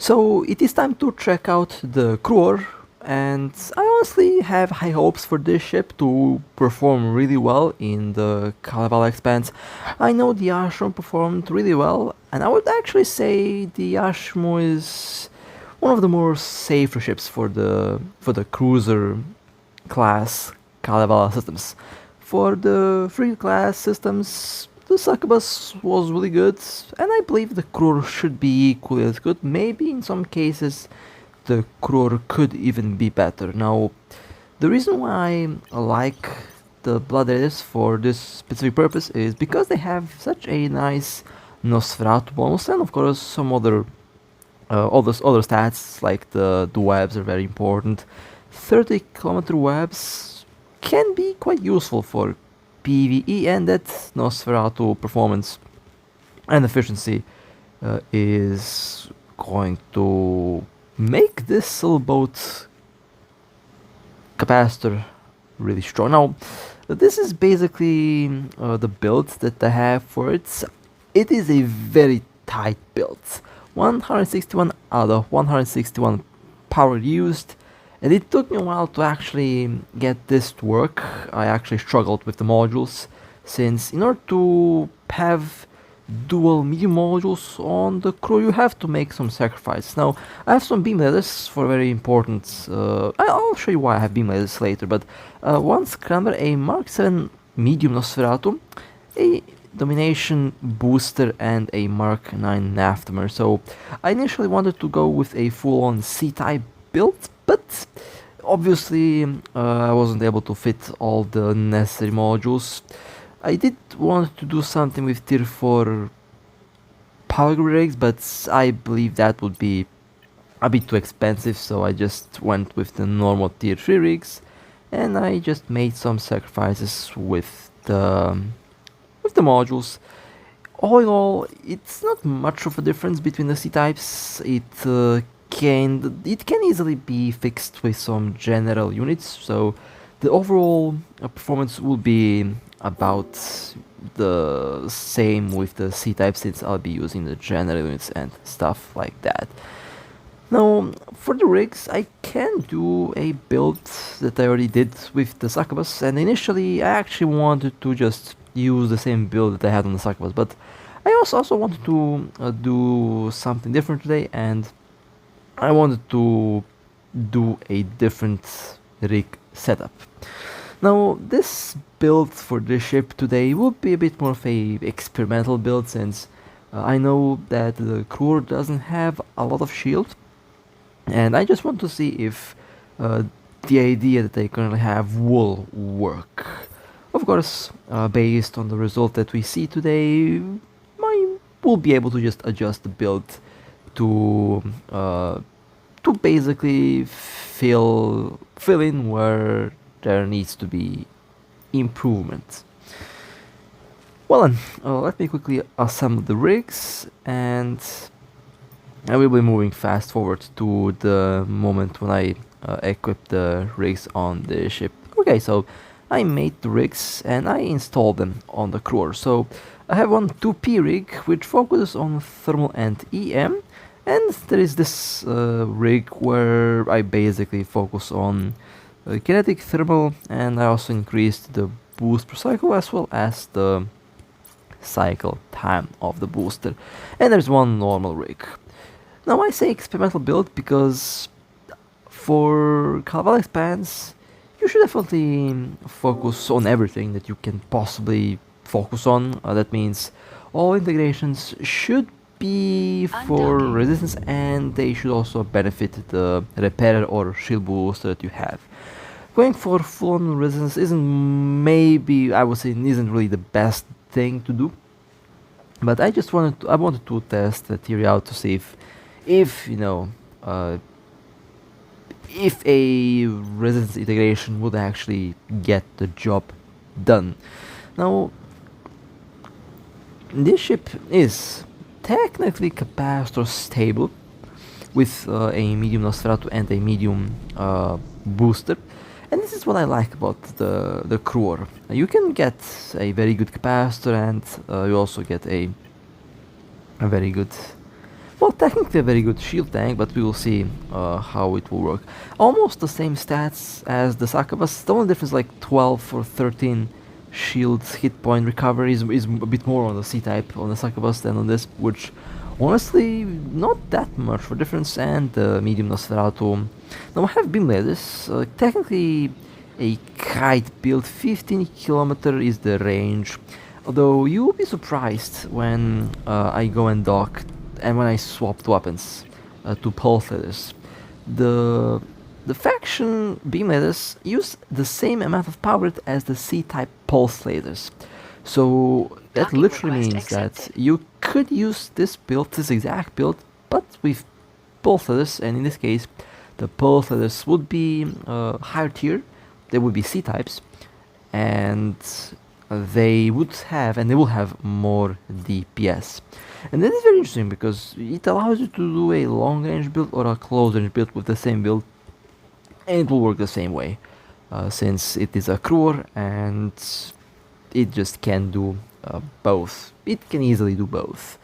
So it is time to check out the Cruor, and I honestly have high hopes for this ship to perform really well in the Kalevala expanse. I know the Ashmo performed really well, and I would actually say the Ashmo is one of the more safer ships for the cruiser class Kalevala systems. For the frigate class systems, the succubus was really good, and I believe the Cruor should be equally as good. Maybe in some cases the Cruor could even be better. Now, the reason why I like the Blood Raiders for this specific purpose is because they have such a nice Nosferatu bonus, and of course some other other stats like the webs are very important. 30-kilometer webs can be quite useful for PvE, and that Nosferatu performance and efficiency is going to make this sailboat capacitor really strong. Now, this is basically the build that I have for it. It is a very tight build. 161 out of 161 power used, and it took me a while to actually get this to work. I actually struggled with the modules, since in order to have dual medium modules on the Cruor, you have to make some sacrifices. Now, I have some beam ladders for very important. I'll show you why I have beam ladders later, but once Cranmer a Mark 7 medium Nosferatu, a domination booster, and a Mark 9 Naftamer. So I initially wanted to go with a full-on C-type build, but obviously I wasn't able to fit all the necessary modules. I did want to do something with tier 4 power grid rigs, but I believe that would be a bit too expensive, so I just went with the normal tier 3 rigs, and I just made some sacrifices with the modules. All in all, it's not much of a difference between the C-types. It can easily be fixed with some general units, so the overall performance will be about the same with the C-type, since I'll be using the general units and stuff like that. Now, for the rigs, I can do a build that I already did with the succubus, and initially I actually wanted to just use the same build that I had on the succubus, but I also wanted to do something different today, and I wanted to do a different rig setup. Now, this build for this ship today will be a bit more of a experimental build, since I know that the Cruor doesn't have a lot of shield, and I just want to see if the idea that they currently have will work. Of course, based on the result that we see today, we'll be able to just adjust the build to basically fill in where there needs to be improvement. Well then, let me quickly assemble the rigs, and I will be moving fast forward to the moment when I equip the rigs on the ship. Okay, so I made the rigs and I installed them on the Cruor. So I have one 2P rig which focuses on thermal and EM, and there is this rig where I basically focus on kinetic, thermal, and I also increased the boost per cycle as well as the cycle time of the booster. And there's one normal rig. Now I say experimental build because for Kalevala expanse you should definitely focus on everything that you can possibly focus on. That means all integrations should be for resistance, and they should also benefit the repair or shield booster that you have. Going for full-on resistance isn't, maybe I would say, isn't really the best thing to do, but I wanted to test the theory out to see if you know if a resistance integration would actually get the job done. Now, this ship is technically capacitor stable with a medium Nosferatu and a medium booster, and this is what I like about the Cruor. You can get a very good capacitor, and you also get a very good well, technically a very good shield tank, but we will see how it will work. Almost the same stats as the Succubus. The only difference, like 12 or 13 shield hit point recovery is a bit more on the C-type on the Succubus than on this, which honestly not that much for difference. And the medium Nosferatu. Now I have beam lasers. Technically a kite build, 15 kilometer is the range. Although you will be surprised when I go and dock and when I swapped weapons to pulse lasers. The faction beam lasers use the same amount of power as the C-type pulse lasers. So that Docking literally request means that accepted. you could use this build, this exact build, but with pulse lasers, and in this case the pulse lasers would be higher tier, they would be C-types, and they would have, and they will have more DPS. And that is very interesting because it allows you to do a long range build or a close range build with the same build, and it will work the same way, since it is a Cruor and it just can do both. It can easily do both.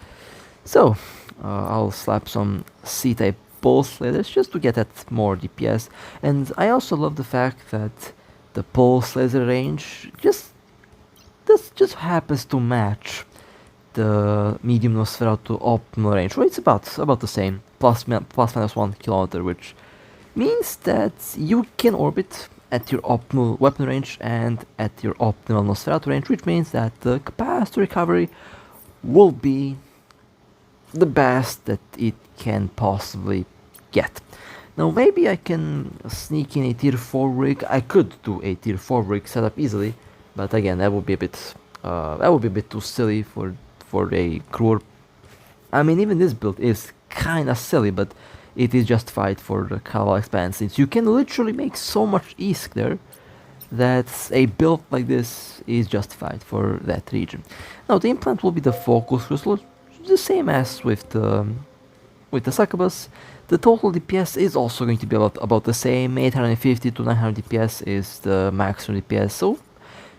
So I'll slap some C-type pulse lasers just to get that more DPS, and I also love the fact that the pulse laser range just happens to match the medium Nosferatu optimal range. So it's about the same, plus minus 1 kilometer, which means that you can orbit at your optimal weapon range and at your optimal Nosferatu range, which means that the capacity recovery will be the best that it can possibly get. Now maybe I can sneak in a tier 4 rig. I could do a tier 4 rig setup easily, but again that would be a bit too silly for a Cruor. I mean, even this build is kinda silly, but it is justified for the Kalaval expanse, since you can literally make so much ISK there that a build like this is justified for that region. Now the implant will be the focus crystal, the same as with the Succubus. The total DPS is also going to be about the same, 850 to 900 DPS is the maximum DPS, so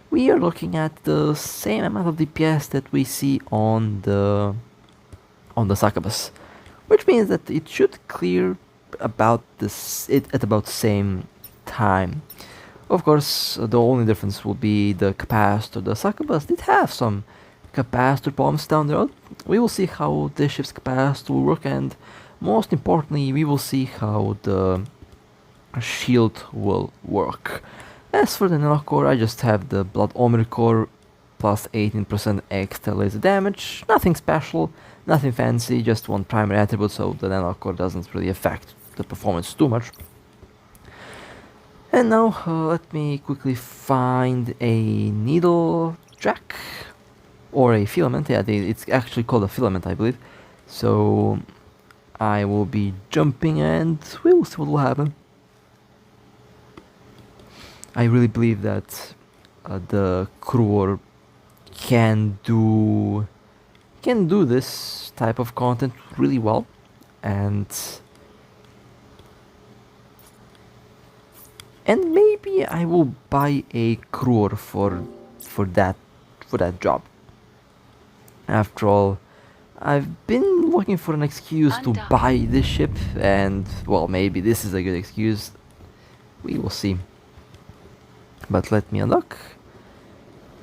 we are looking at the same amount of DPS that we see on the Succubus, which means that it should clear about at about the same time. Of course, the only difference will be the capacitor. The Succubus did have some capacitor bombs down the road. We will see how this ship's capacitor will work, and most importantly, we will see how the shield will work. As for the nanocore, I just have the Blood Omer core plus 18% extra laser damage. Nothing special, nothing fancy, just one primary attribute, so the nanocore doesn't really affect the performance too much. And now let me quickly find a needle track or a filament. Yeah, it's actually called a filament, I believe. So I will be jumping and we'll see what will happen. I really believe that the Cruor can do this type of content really well, and maybe I will buy a Cruor for that job. After all, I've been looking for an excuse to buy this ship, and well, maybe this is a good excuse. We will see. But let me unlock.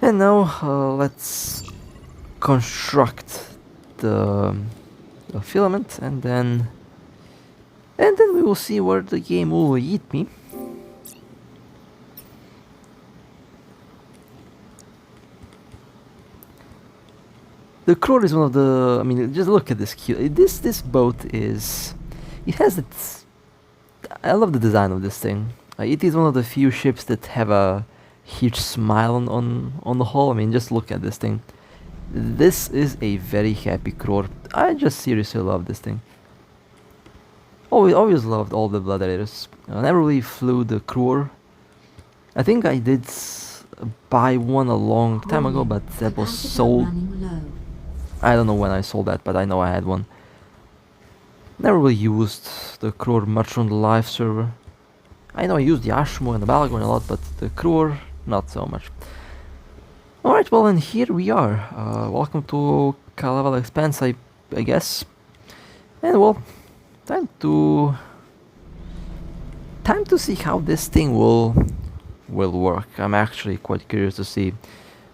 And now let's construct the filament, and then we will see where the game will lead me. The Cruor is one of the, I mean, just look at this cute. This boat is, it has its, I love the design of this thing. It is one of the few ships that have a huge smile on the hull. I mean, just look at this thing. This is a very happy Cruor. I just seriously love this thing. Always loved all the Blood Raiders. I never really flew the Cruor. I think I did buy one a long time ago, but that was sold. I don't know when I sold that, but I know I had one. Never really used the Cruor much on the live server. I know I used the Ashmo and the Balagorn a lot, but the Cruor, not so much. Alright, well, and here we are. Welcome to Kalaval Expanse, I guess. And well, time to see how this thing will work. I'm actually quite curious to see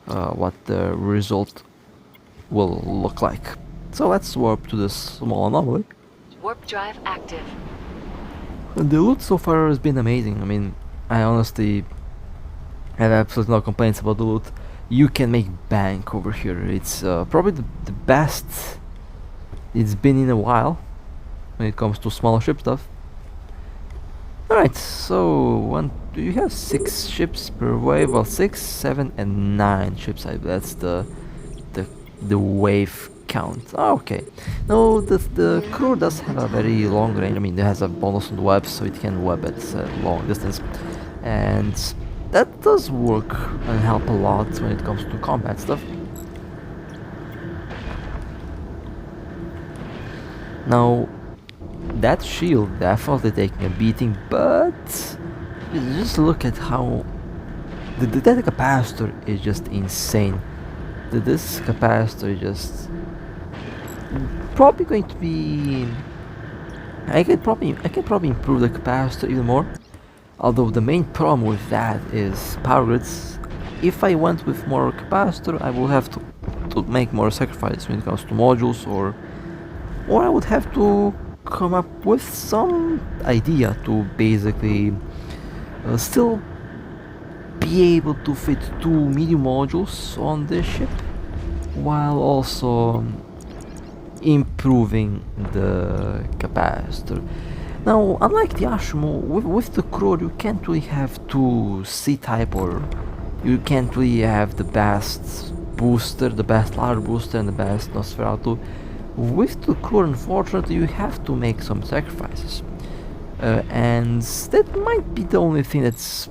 what the result will look like. So let's warp to this small anomaly. Warp drive active. The loot so far has been amazing. I mean, I honestly have absolutely no complaints about the loot. You can make bank over here. It's probably the best it's been in a while when it comes to smaller ship stuff. Alright, so you have 6 ships per wave. Well, 6, 7 and 9 ships. That's the wave count. Oh, okay. No, the Cruor does have a very long range. I mean, it has a bonus on the web, so it can web at a long distance, and that does work and help a lot when it comes to combat stuff. Now, that shield definitely taking a beating, but just look at how the data capacitor is just insane. This capacitor is just probably going to be. I can probably improve the capacitor even more. Although the main problem with that is power grids. If I went with more capacitor, I will have to make more sacrifices when it comes to modules, or I would have to come up with some idea to basically still be able to fit 2 medium modules on this ship, while also improving the capacitor. Now, unlike the Ashimo, with the Cruor you can't really have 2 C-type, or you can't really have the best booster, the best ladder booster and the best Nosferatu. With the Cruor, unfortunately, you have to make some sacrifices, and that might be the only thing that's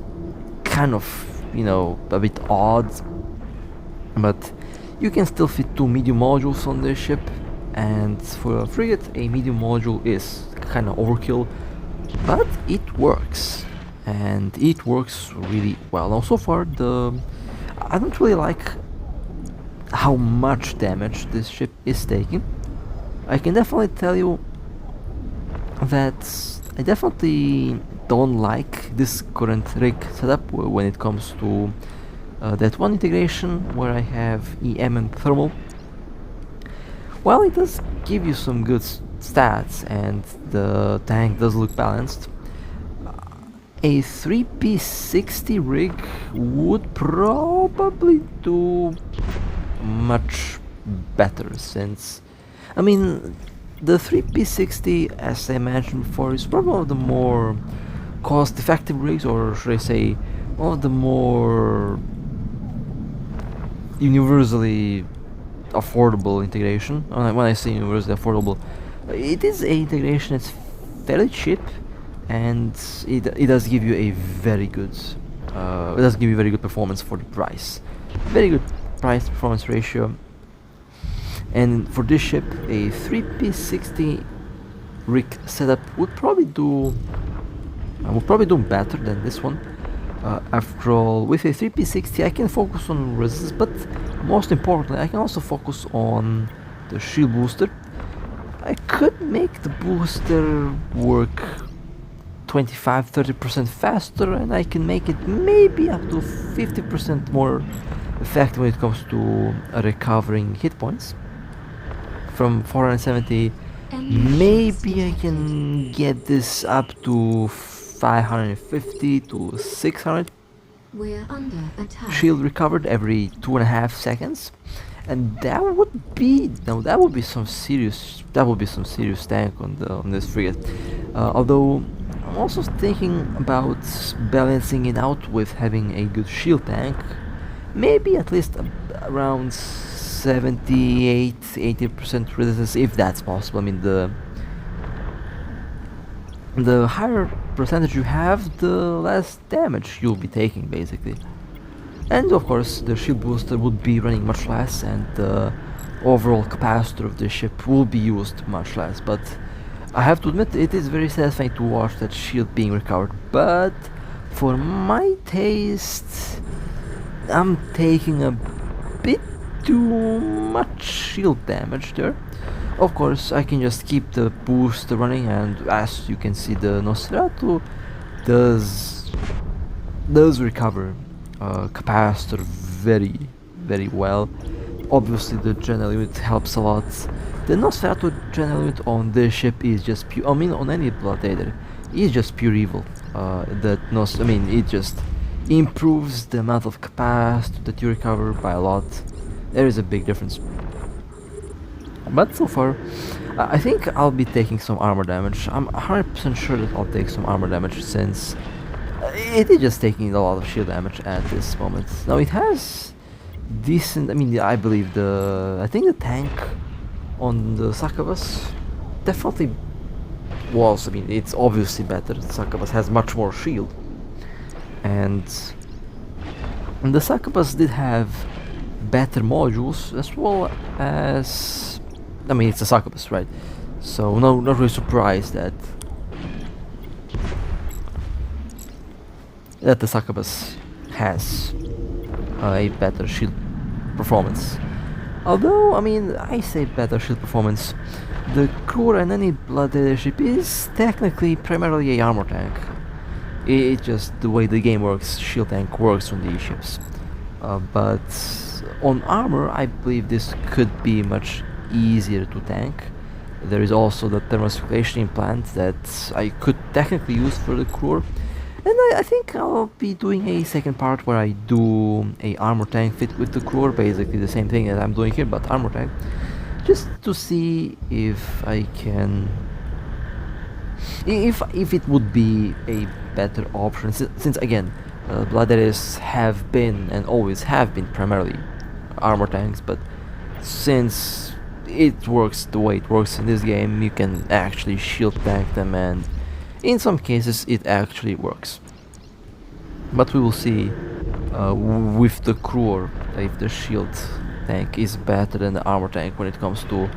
kind of, you know, a bit odd. But you can still fit 2 medium modules on this ship, and for a frigate, a medium module is kind of overkill, but it works, and it works really well. Now, so far, I don't really like how much damage this ship is taking. I can definitely tell you that I definitely don't like this current rig setup when it comes to that one integration where I have EM and thermal. While it does give you some good stats and the tank does look balanced, a 3P60 rig would probably do much better, since, I mean, the 3P60, as I mentioned before, is probably one of the more cost-effective rigs, or should I say, one of the more universally affordable integration. When I say universally affordable, it is a integration that's fairly cheap, and it does give you a very good performance for the price. Very good price performance ratio. And for this ship, a 3P60 rig setup would probably do better than this one. After all, with a 3P60 I can focus on resist, but most importantly I can also focus on the shield booster. I could make the booster work 25-30% faster, and I can make it maybe up to 50% more effective when it comes to recovering hit points. From 470, maybe I can get this up to 550 to 600 We're under attack. shield recovered every 2.5 seconds, and that would be some serious tank on this frigate. Although I'm also thinking about balancing it out with having a good shield tank, maybe at least around 78-80% resistance, if that's possible. I mean, the higher percentage you have, the less damage you'll be taking, basically. And of course, the shield booster would be running much less, and the overall capacitor of the ship will be used much less. But I have to admit, it is very satisfying to watch that shield being recovered. But for my taste, I'm taking a bit too much shield damage there. of course, I can just keep the boost running, and as you can see, the Nosferatu does recover capacitor very well. Obviously, the general unit helps a lot. The Nosferatu general unit on this ship is just pure. I mean, on any Blood Raider, is just pure evil. It just improves the amount of capacitor that you recover by a lot. There is a big difference. But so far, I think I'll be taking some armor damage. I'm 100% sure that I'll take some armor damage since it is just taking a lot of shield damage at this moment. Now it has decent. I mean, I believe I think the tank on the succubus definitely was. I mean, it's obviously better. The succubus has much more shield, and the succubus did have better modules as well as. I mean, it's a succubus, right? So not really surprised that the succubus has a better shield performance. Although, I mean, I say better shield performance, the Cruor and any Blood Raider ship is technically primarily a armor tank. It's just the way the game works, shield tank works on these ships. But on armor, I believe this could be much easier to tank. There is also the thermocirculation implant that I could technically use for the Cruor. And I think I'll be doing a second part where I do a armor tank fit with the Cruor, basically the same thing as I'm doing here, but armor tank. Just to see if I can... If it would be a better option, since again, Blood Raiders have been and always have been primarily armor tanks, but since it works the way it works in this game, you can actually shield tank them, and in some cases it actually works. But we will see with the Cruor if the shield tank is better than the armor tank when it comes to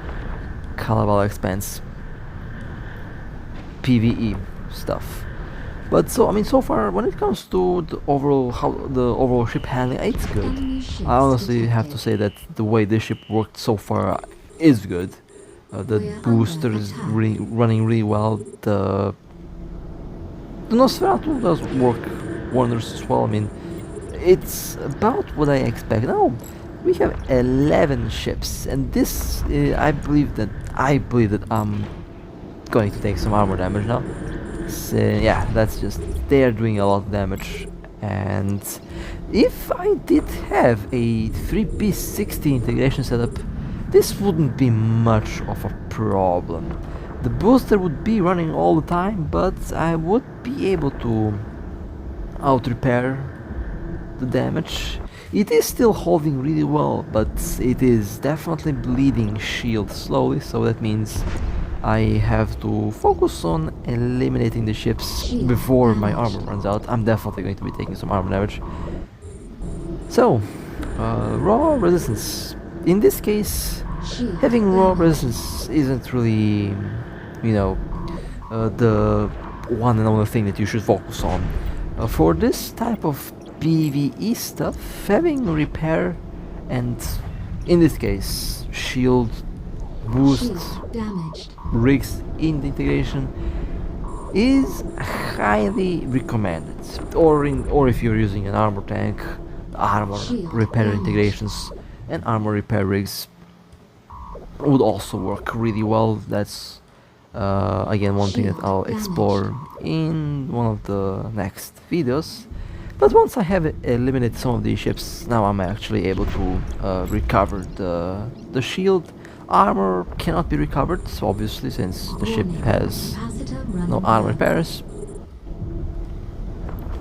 Kalavala expense PvE stuff. But so, I mean, so far when it comes to the overall ship handling, it's good. I honestly have to say that the way this ship worked so far is good. The booster is running really well. The Nosferatu does work wonders as well. I mean, it's about what I expect. Now we have 11 ships, and this I believe that I'm going to take some armor damage now. So, yeah, that's just they're doing a lot of damage. And if I did have a 3P60 integration setup, this wouldn't be much of a problem. The booster would be running all the time, but I would be able to out-repair the damage. It is still holding really well, but it is definitely bleeding shield slowly, so that means I have to focus on eliminating the ships before my armor runs out. I'm definitely going to be taking some armor damage. So, raw resistance. In this case, having raw resistance isn't really, the one and only thing that you should focus on. For this type of PvE stuff, having repair and, in this case, shield, boost, rigs in the integration is highly recommended. Or if you're using an armor tank, armor repair integrations and armor repair rigs would also work really well. That's again one thing that I'll explore in one of the next videos. But once I have eliminated some of these ships, now I'm actually able to recover the shield. Armor cannot be recovered, so obviously, since the ship has no armor repairs.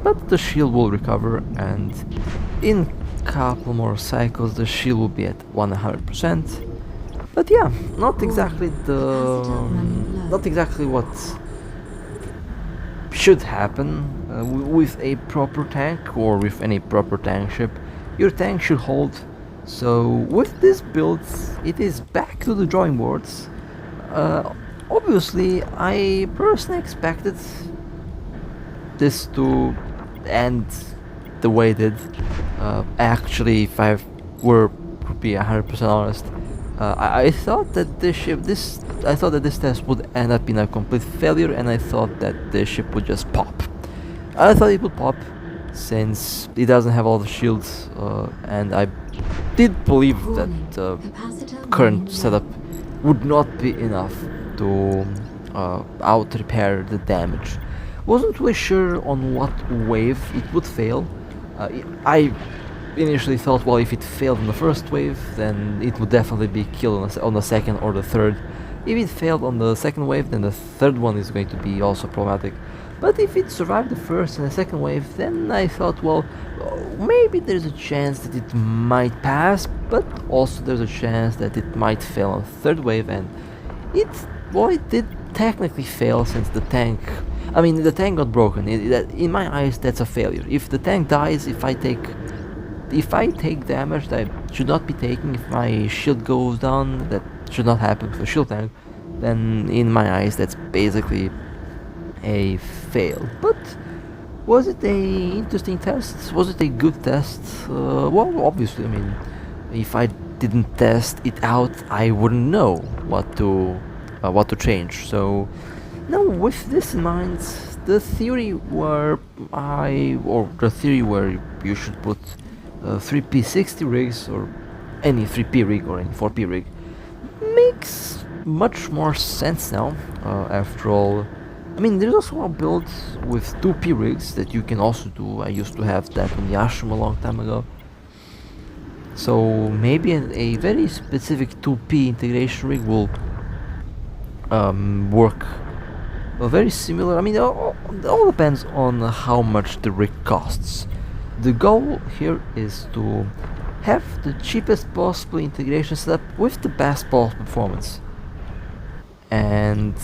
But the shield will recover, and in a couple more cycles the shield will be at 100%. But yeah, not exactly what should happen with a proper tank or with any proper tank ship. Your tank should hold. So with this build, it is back to the drawing boards. Obviously, I personally expected this to end the way it did. Actually, if I were to be 100% honest, I thought that I thought that this test would end up in a complete failure, and I thought that the ship would just pop. I thought it would pop, since it doesn't have all the shields, and I did believe that Warning. the Capacitor current running setup low. would not be enough to out repair the damage. Wasn't really sure on what wave it would fail. I initially thought, well, if it failed on the first wave, then it would definitely be killed on the second or the third. If it failed on the second wave, then the third one is going to be also problematic. But if it survived the first and the second wave, then I thought, well, maybe there's a chance that it might pass, but also there's a chance that it might fail on the third wave, and it did technically fail, since the tank, I mean, the tank got broken. In my eyes, that's a failure. If the tank dies, if I take damage that I should not be taking, if my shield goes down, that should not happen with a shield tank, then in my eyes, that's basically a fail. But was it a interesting test? Was it a good test? Well, obviously, I mean, if I didn't test it out, I wouldn't know what to change. So now, with this in mind, the theory where you should put 3P60 rigs, or any 3P rig or any 4P rig, makes much more sense now. After all, I mean, there's also a build with 2P rigs that you can also do. I used to have that on Yashim a long time ago. So maybe a very specific 2P integration rig will work very similar. I mean, it all depends on how much the rig costs. The goal here is to have the cheapest possible integration setup with the best possible performance. And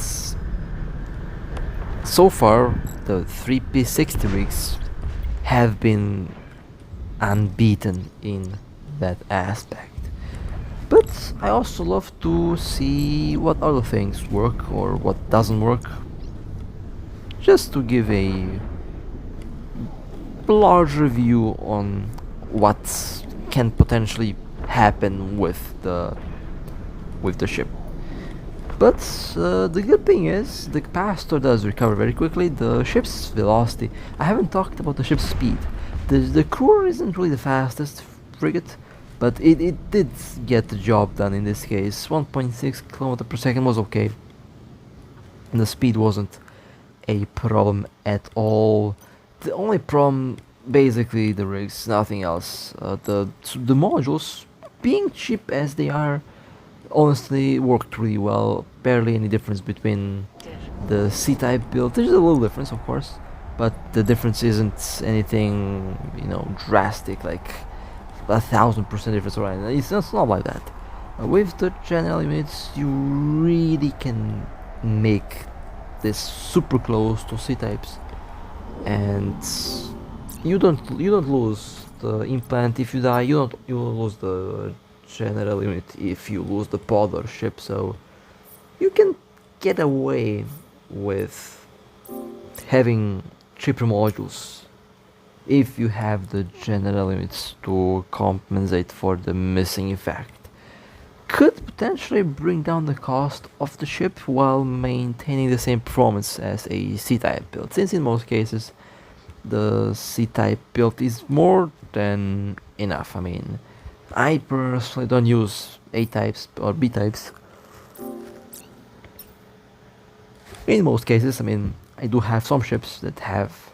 so far, the 3P60 rigs have been unbeaten in that aspect. But I also love to see what other things work or what doesn't work, just to give a larger view on what can potentially happen with the ship. But the good thing is, the capacitor does recover very quickly. The ship's velocity, I haven't talked about the ship's speed. The Cruor isn't really the fastest frigate, but it did get the job done in this case. 1.6 km per second was okay. The speed wasn't a problem at all. The only problem, basically, the rigs, nothing else. The modules, being cheap as they are, honestly worked really well. Barely any difference between the C-type build. There's a little difference, of course, but the difference isn't anything, drastic, like 1,000% difference or anything. It's not like that. With the general units, you really can make this super close to C-types, and you don't lose the implant if you die. You lose the general unit if you lose the pod or ship, so you can get away with having cheaper modules if you have the general units to compensate for the missing effect. Could potentially bring down the cost of the ship while maintaining the same performance as a C-type build, since in most cases the C-type build is more than enough. I mean, I personally don't use A-types or B-types. In most cases, I mean, I do have some ships that have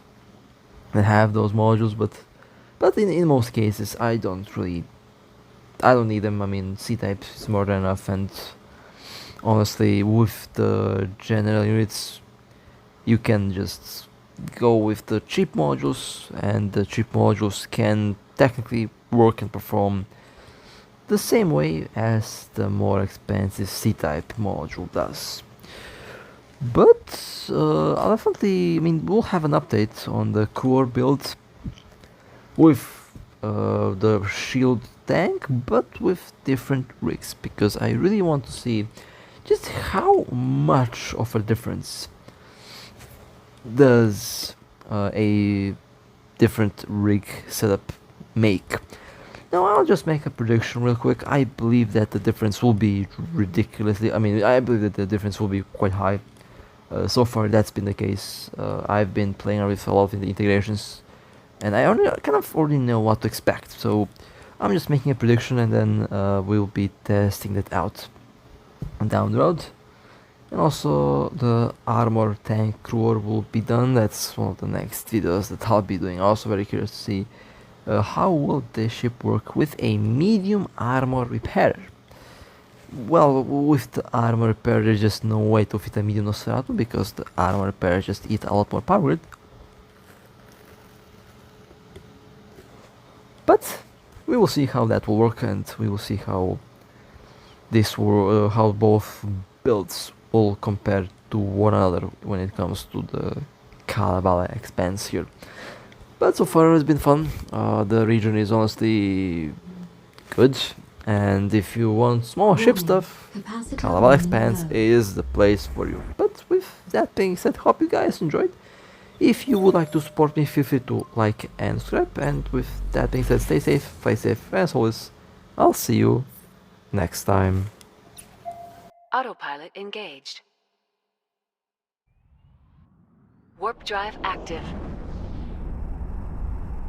those modules, but in most cases I don't need them. I mean, C-types is more than enough, and honestly, with the general units, you can just go with the cheap modules, and the cheap modules can technically work and perform the same way as the more expensive C-type module does. But I'll definitely, I mean, we'll have an update on the Cruor build with the shield tank, but with different rigs, because I really want to see just how much of a difference does a different rig setup make. Now I'll just make a prediction real quick. I believe that the difference will be ridiculously. I mean, I believe that the difference will be quite high. So far, that's been the case. I've been playing around with a lot of the integrations, and I kind of already know what to expect. So I'm just making a prediction, and then we'll be testing that out down the road. And also the armor tank Cruor will be done. That's one of the next videos that I'll be doing. Also very curious to see how will the ship work with a medium armor repairer. Well, with the armor repair, there's just no way to fit a medium Nosferatu because the armor repair just eat a lot more power grid. But we will see how that will work, and we will see how this will, how both builds will compare to one another when it comes to the Kalevala expanse here. But so far it's been fun. The region is honestly good. And if you want small ship stuff, Kalevala Expanse is the place for you. But with that being said, hope you guys enjoyed. If you would like to support me, feel free to like and subscribe. And with that being said, stay safe, play safe, as always, I'll see you next time. Autopilot engaged. Warp drive active.